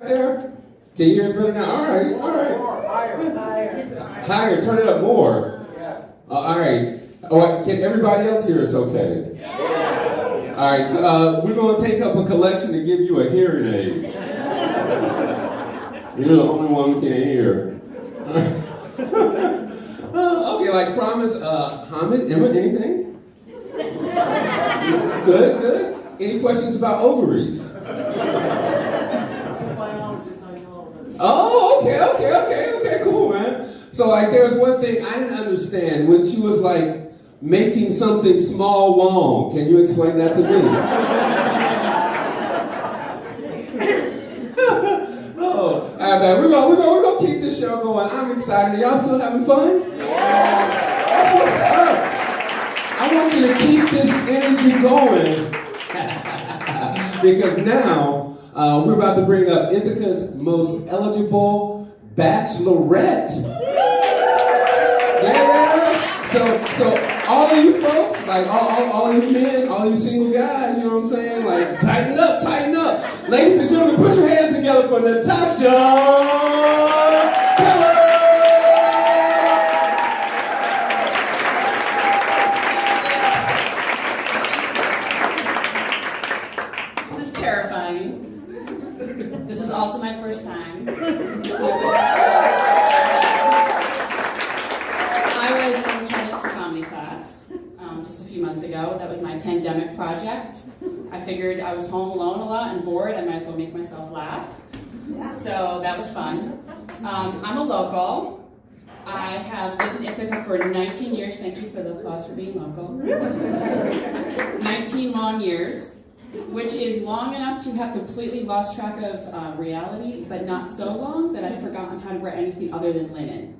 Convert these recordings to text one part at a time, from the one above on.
there? Can you hear us better now? All right. Higher, turn it up more. Yes. All right. Oh, can everybody else hear us okay? Yes. All right, so we're going to take up a collection to give you a hearing aid. You're the only one who can't hear. Okay, like promise, Hamid, Emma, anything? Good. Any questions about ovaries? Oh, okay, cool, man. So, like, there's one thing I didn't understand when she was, like, making something small long. Can you explain that to me? Oh, all right, man. We're gonna keep this show going. I'm excited. Y'all still having fun? Yeah. That's what's up. I want you to keep this energy going because now we're about to bring up Ithaca's most eligible bachelorette. Yeah. So all of you folks, like all of you men, all you single guys, you know what I'm saying? Like tighten up. Ladies and gentlemen, put your hands together for Natasha Keller. This is terrifying. This is also my first time. I was in Kenneth's comedy class just a few months ago. That was my pandemic project. I figured I was home alone a lot and bored. I might as well make myself laugh. So that was fun. I'm a local. I have lived in Ithaca for 19 years. Thank you for the applause for being local. 19 long years, which is long enough to have completely lost track of reality, but not so long that I've forgotten how to wear anything other than linen.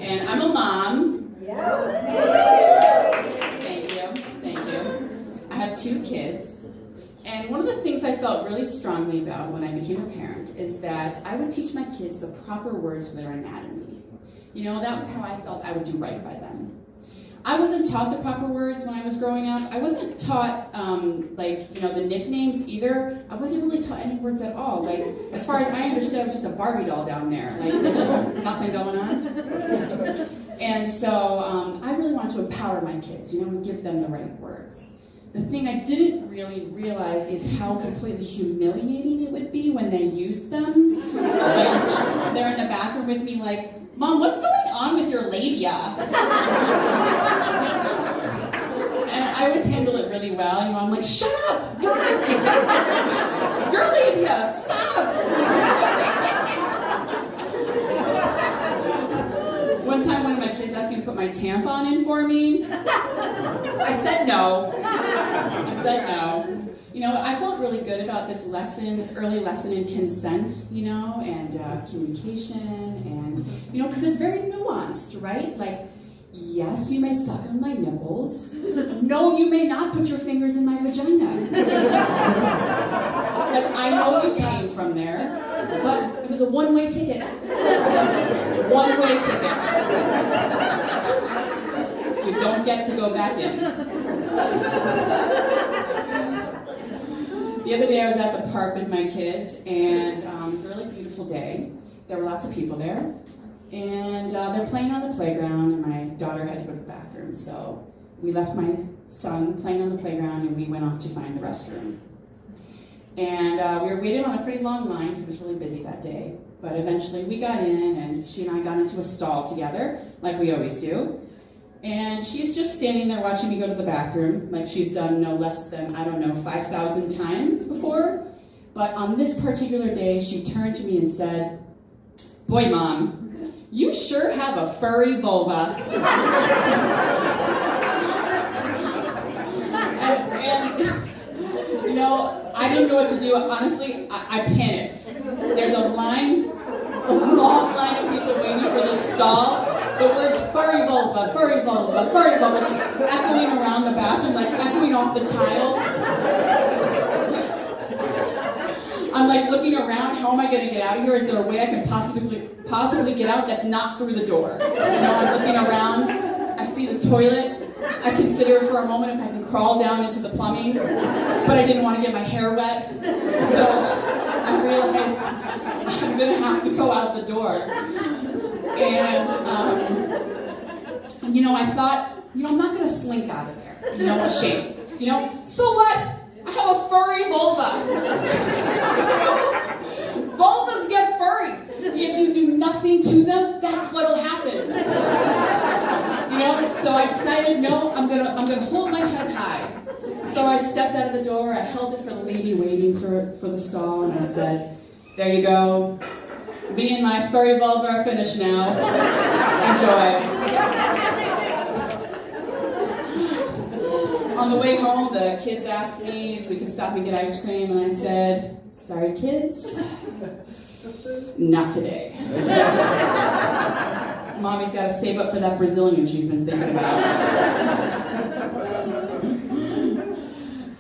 And I'm a mom. Thank you. I have 2 kids. And one of the things I felt really strongly about when I became a parent is that I would teach my kids the proper words for their anatomy. You know, that was how I felt I would do right by them. I wasn't taught the proper words when I was growing up. I wasn't taught, the nicknames either. I wasn't really taught any words at all. Like, as far as I understood, I was just a Barbie doll down there. Like, there's just nothing going on. And so I really wanted to empower my kids, and give them the right words. The thing I didn't really realize is how completely humiliating it would be when they used them. Like, they're in the bathroom with me like, Mom, what's going on with your labia? And I always handle it really well. I'm like, shut up! God! Your labia! Stop! One time one of my kids asked me to put my tampon in for me. I said no. I felt really good about this early lesson in consent, and communication, and, because it's very nuanced, right? Like, yes, you may suck on my nipples. No, you may not put your fingers in my vagina. Like, I know you came from there, but it was a one-way ticket. One-way ticket. You don't get to go back in. The other day I was at the park with my kids, and it was a really beautiful day. There were lots of people there, and they're playing on the playground, and my daughter had to go to the bathroom, so we left my son playing on the playground, and we went off to find the restroom. And we were waiting on a pretty long line because it was really busy that day, but eventually we got in, and she and I got into a stall together, like we always do. And she's just standing there watching me go to the bathroom, like she's done no less than, 5,000 times before. But on this particular day, she turned to me and said, "Boy, Mom, you sure have a furry vulva." and I didn't know what to do. Honestly, I panicked. There's a long line of people waiting for the stall. The words furry vulva, echoing around the bathroom, like echoing off the tile. I'm like looking around, how am I going to get out of here? Is there a way I can possibly get out that's not through the door? I'm looking around, I see the toilet. I consider for a moment if I can crawl down into the plumbing, but I didn't want to get my hair wet, so door. And, I thought, I'm not going to slink out of there, ashamed. So what? I have a furry vulva. Vulvas get furry. If you do nothing to them, that's what'll happen. So I decided, no, I'm gonna hold my head high. So I stepped out of the door, I held it for the lady waiting for the stall, and I said, there you go. Me and my furry vulva are finished now. Enjoy. On the way home, the kids asked me if we could stop and get ice cream, and I said, sorry kids, not today. Mommy's got to save up for that Brazilian she's been thinking about.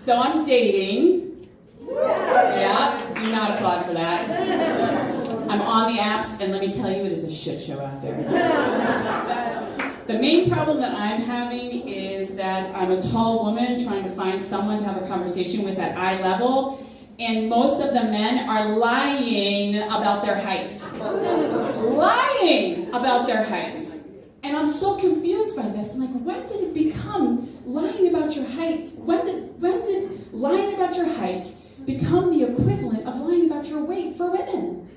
So I'm dating. Yeah, do not applaud for that. I'm on the apps, and let me tell you, it is a shit show out there. The main problem that I'm having is that I'm a tall woman trying to find someone to have a conversation with at eye level, and most of the men are lying about their height. Lying about their height. And I'm so confused by this. I'm like, when did it become lying about your height? When did lying about your height become the equivalent of lying about your weight for women?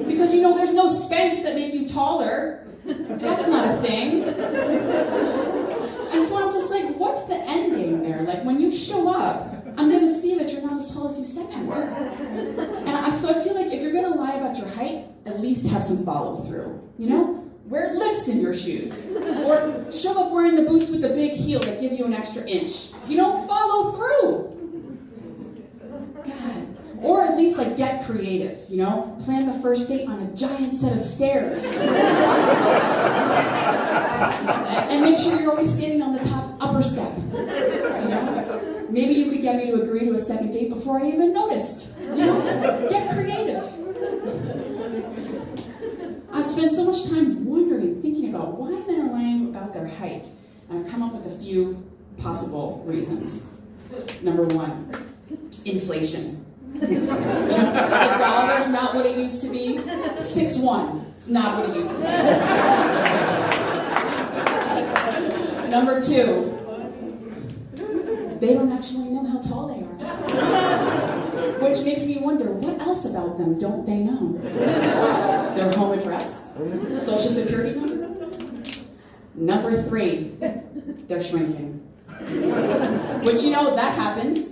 Because there's no Spanx that make you taller. That's not a thing. And so I'm just like, what's the end game there? Like, when you show up, I'm going to see that you're not as tall as you said you were. And so I feel like if you're going to lie about your height, at least have some follow-through. Wear lifts in your shoes. Or show up wearing the boots with the big heel that give you an extra inch. Follow through. God. Or at least, get creative, Plan the first date on a giant set of stairs. And make sure you're always standing on the top upper step, Maybe you could get me to agree to a second date before I even noticed. Get creative. I've spent so much time wondering, thinking about why men are lying about their height. And I've come up with a few possible reasons. Number one, inflation. The dollar's not what it used to be. 6'1", it's not what it used to be. Number two, they don't actually know how tall they are. Which makes me wonder, what else about them don't they know? Their home address? Social security number? Number three, they're shrinking. Which, that happens.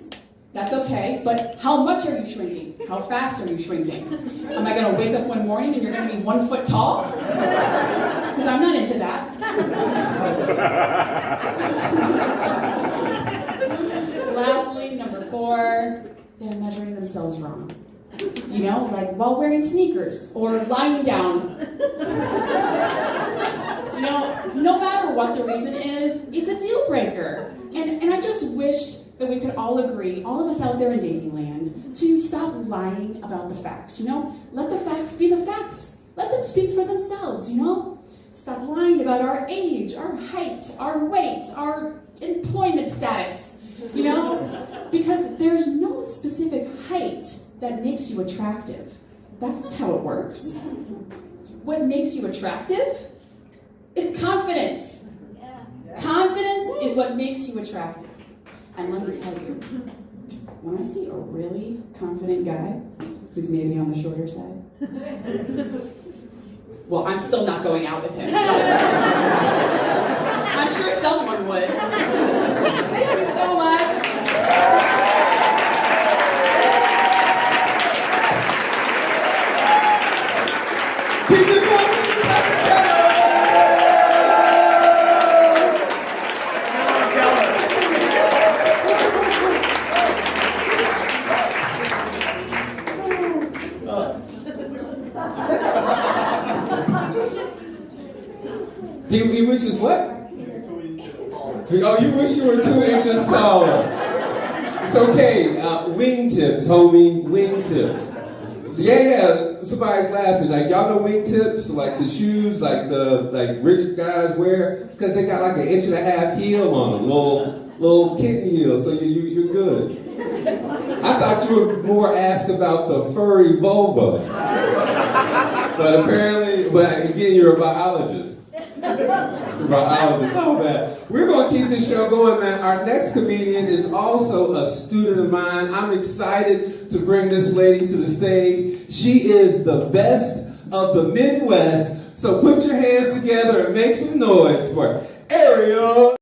That's okay, but how much are you shrinking? How fast are you shrinking? Am I going to wake up one morning and you're going to be 1 foot tall? Because I'm not into that. Lastly, number four, they're measuring themselves wrong. While wearing sneakers or lying down. No matter what the reason is, it's a deal breaker. And I just wish that we could all agree, all of us out there in dating land, to stop lying about the facts, Let the facts be the facts. Let them speak for themselves, Stop lying about our age, our height, our weight, our employment status, Because there's no specific height that makes you attractive. That's not how it works. What makes you attractive is confidence. Confidence is what makes you attractive. And let me tell you, when I see a really confident guy who's maybe on the shorter side, well, I'm still not going out with him. I'm sure someone would. Thank you so much. Keep it going. He wishes what? Oh, you wish you were 2 inches taller. It's okay. Wingtips, homie. Wingtips. Yeah. Somebody's laughing. Y'all know wingtips? The shoes, rich guys wear. It's because they got 1.5 inch heel on them. Little kitten heel. So you're good. I thought you were more asked about the furry vulva. But apparently, but again, you're a biologist. Biologist, how bad. We're going to keep this show going, man. Our next comedian is also a student of mine. I'm excited to bring this lady to the stage. She is the best of the Midwest. So put your hands together and make some noise for Ariel.